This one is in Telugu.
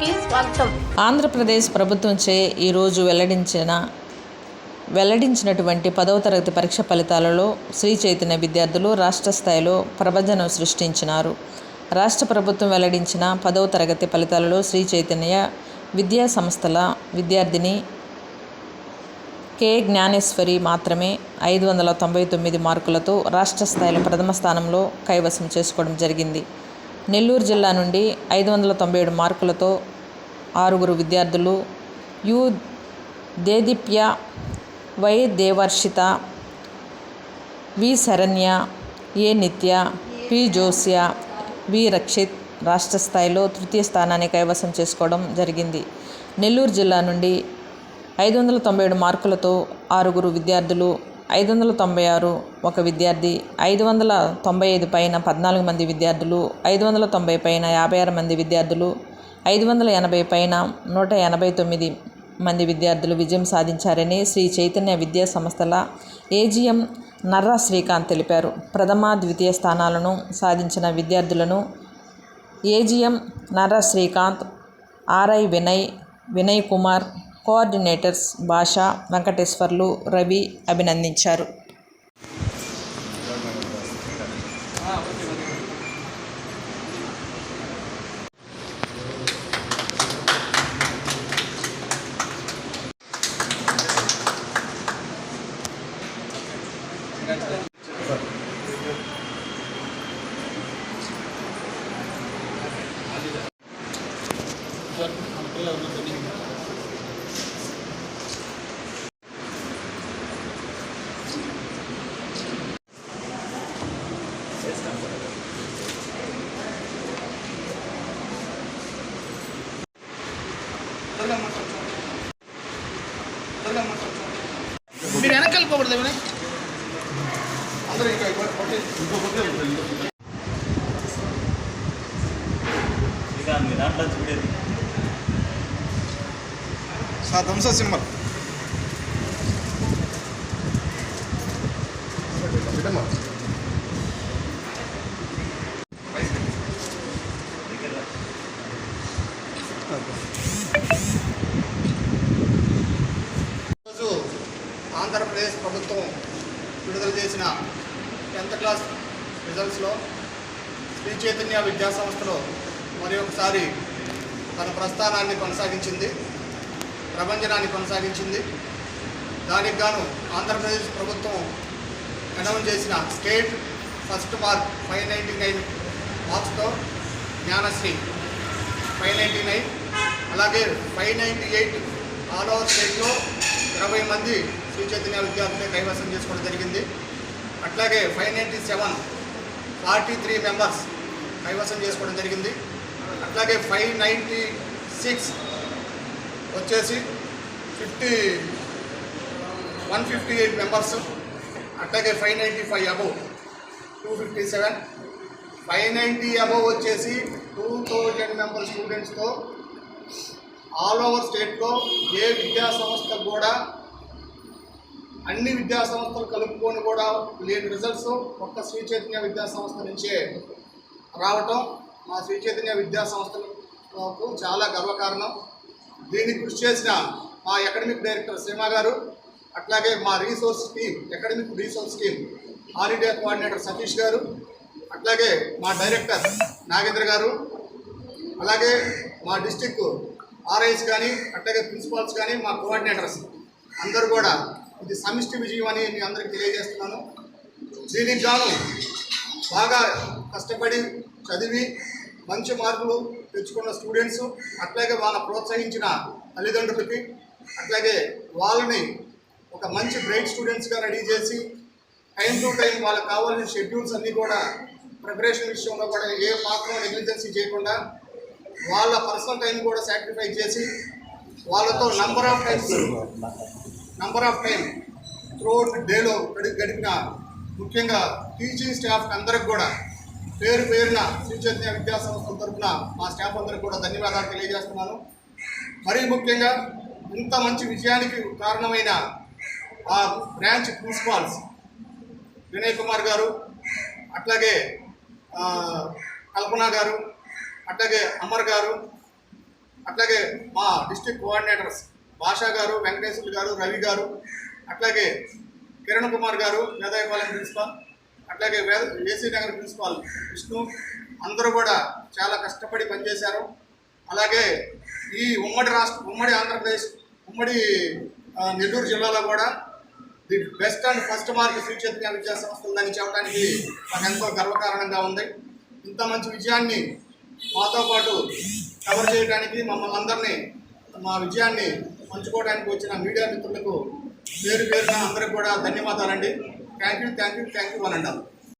న్యూస్కి స్వాగతం. ఆంధ్రప్రదేశ్ ప్రభుత్వంచే ఈరోజు వెల్లడించినటువంటి 10వ తరగతి పరీక్ష ఫలితాలలో శ్రీ చైతన్య విద్యార్థులు రాష్ట్ర స్థాయిలో ప్రభంజనం సృష్టించినారు. రాష్ట్ర ప్రభుత్వం వెల్లడించిన 10వ తరగతి ఫలితాలలో శ్రీ చైతన్య విద్యా సంస్థల విద్యార్థిని కె జ్ఞానేశ్వరి మాత్రమే 599 మార్కులతో రాష్ట్ర స్థాయిలో ప్రథమ స్థానంలో కైవసం చేసుకోవడం జరిగింది. నెల్లూరు జిల్లా నుండి 597 మార్కులతో 6 విద్యార్థులు యు దేదీప్య, వై దేవర్షిత, వి శరణ్య, ఏ నిత్య, పి జోస్య, వి రక్షిత్ రాష్ట్ర స్థాయిలో తృతీయ స్థానాన్ని కైవసం చేసుకోవడం జరిగింది. నెల్లూరు జిల్లా నుండి 597 మార్కులతో 6 విద్యార్థులు 596, ఒక విద్యార్థి 595 పైన 14 మంది విద్యార్థులు 590 పైన 56 మంది విద్యార్థులు 580 పైన 189 మంది విద్యార్థులు విజయం సాధించారని శ్రీ చైతన్య విద్యా సంస్థల ఏజీఎం నర్రా శ్రీకాంత్ తెలిపారు. ప్రథమ, ద్వితీయ స్థానాలను సాధించిన విద్యార్థులను AGM Narra Srikanth, RI Vinay Kumar, coordinators Bhasha, Venkateswarlu, Ravi అభినందించారు. మీరు వెనక్కి వెళ్ళిపోకూడదు. థమ్స్ అప్ సింబల్ ఈరోజు ఆంధ్రప్రదేశ్ ప్రభుత్వం విడుదల చేసిన 10th క్లాస్ రిజల్ట్స్లో శ్రీ చైతన్య విద్యా సంస్థలో మరి ఒకసారి తన ప్రస్థానాన్ని కొనసాగించింది, ప్రభంజనాన్ని కొనసాగించింది. దానికి గాను ఆంధ్రప్రదేశ్ ప్రభుత్వం అనౌన్స్ చేసిన స్టేట్ ఫస్ట్ మార్క్ 599 మార్క్స్తో జ్ఞానశ్రీ 599, అలాగే 598 ఆల్ ఓవర్ స్టేట్లో 20 మంది శ్రీ చైతన్య విద్యార్థులు కైవసం చేసుకోవడం జరిగింది. అట్లాగే 597 43 మెంబర్స్ కైవసం చేసుకోవడం జరిగింది. అట్లాగే 596 వచ్చేసి 158 మెంబర్స్. అట్లాగే 595 అబోవ్ 257, 590 అబోవ్ వచ్చేసి 2000 మెంబర్ స్టూడెంట్స్తో ఆల్ ఓవర్ స్టేట్లో ఏ విద్యా సంస్థ కూడా, అన్ని విద్యా సంస్థలు కలుపుకొని కూడా లేని రిజల్ట్స్ ఒక్క శ్రీ చైతన్య విద్యా సంస్థ నుంచే రావటం మా శ్రీ చైతన్య విద్యా సంస్థలకు చాలా గర్వకారణం. దీనికి కృషి చేసిన మా అకాడమిక్ డైరెక్టర్ సీమా గారు, అట్లాగే మా resource team, academic resource team all India coordinator Satish గారు, అట్లాగే మా డైరెక్టర్ నాగేంద్ర గారు, అలాగే మా డిస్టిక్ ఆర్ఐస్ కానీ, అట్లాగే ప్రిన్సిపాల్స్ కానీ, మా కోఆర్డినేటర్స్ అందరూ కూడా ఇది సమిష్టి విజయం అని మీ అందరికీ తెలియజేస్తున్నాను. దీనికి గాను బాగా కష్టపడి చదివి మంచి మార్కులు తెచ్చుకున్న స్టూడెంట్స్, అట్లాగే వాళ్ళ ప్రోత్సహించిన తల్లిదండ్రులకి, అట్లాగే వాళ్ళని ఒక మంచి బ్రైట్ స్టూడెంట్స్గా రెడీ చేసి టైం టు టైం వాళ్ళకి కావాల్సిన షెడ్యూల్స్ అన్నీ కూడా ప్రిపరేషన్ విషయంలో కూడా ఏ మాత్రం నెగ్లిజెన్సీ చేయకుండా వాళ్ళ పర్సనల్ టైం కూడా సాక్రిఫైస్ చేసి వాళ్ళతో నంబర్ ఆఫ్ టైం త్రూఅవుట్ డేలో గడిపిన ముఖ్యంగా టీచింగ్ స్టాఫ్ అందరికి కూడా పేరు పేరున శ్రీ చైతన్య విద్యా సంస్థల తరఫున మా స్టాఫ్ అందరికి కూడా ధన్యవాదాలు తెలియజేస్తున్నాను. మరీ ముఖ్యంగా ఇంత మంచి విజయానికి కారణమైన ఆ బ్రాంచ్ ప్రిన్సిపాల్స్ వినయ్ కుమార్ గారు, అట్లాగే కల్పన గారు, అట్లాగే అమర్ గారు, అట్లాగే మా డిస్ట్రిక్ట్ కోఆర్డినేటర్స్ భాషా గారు, వెంకటేశ్వర్లు గారు, రవి గారు, అట్లాగే కిరణ్ కుమార్ గారు వేదాయపాలెం ప్రిన్సిపాల్, అట్లాగే ఏసీ నగర్ ప్రిన్సిపాల్ విష్ణు, అందరూ కూడా చాలా కష్టపడి పనిచేశారు. అలాగే ఈ ఉమ్మడి ఆంధ్రప్రదేశ్, ఉమ్మడి నెల్లూరు జిల్లాలో కూడా the best and first mark Sri Chaitanya Vidya సంస్థలని చెప్పడానికి నాకు ఎంతో గర్వకారణంగా ఉంది. ఇంత మంచి విజయాన్ని మాతో పాటు కవర్ చేయడానికి, మమ్మల్ని అందరినీ మా విజయాన్ని పంచుకోవడానికి వచ్చిన మీడియా మిత్రులకు పేరు పేరున అందరికీ కూడా ధన్యవాదాలండి. Thank you 1 and all.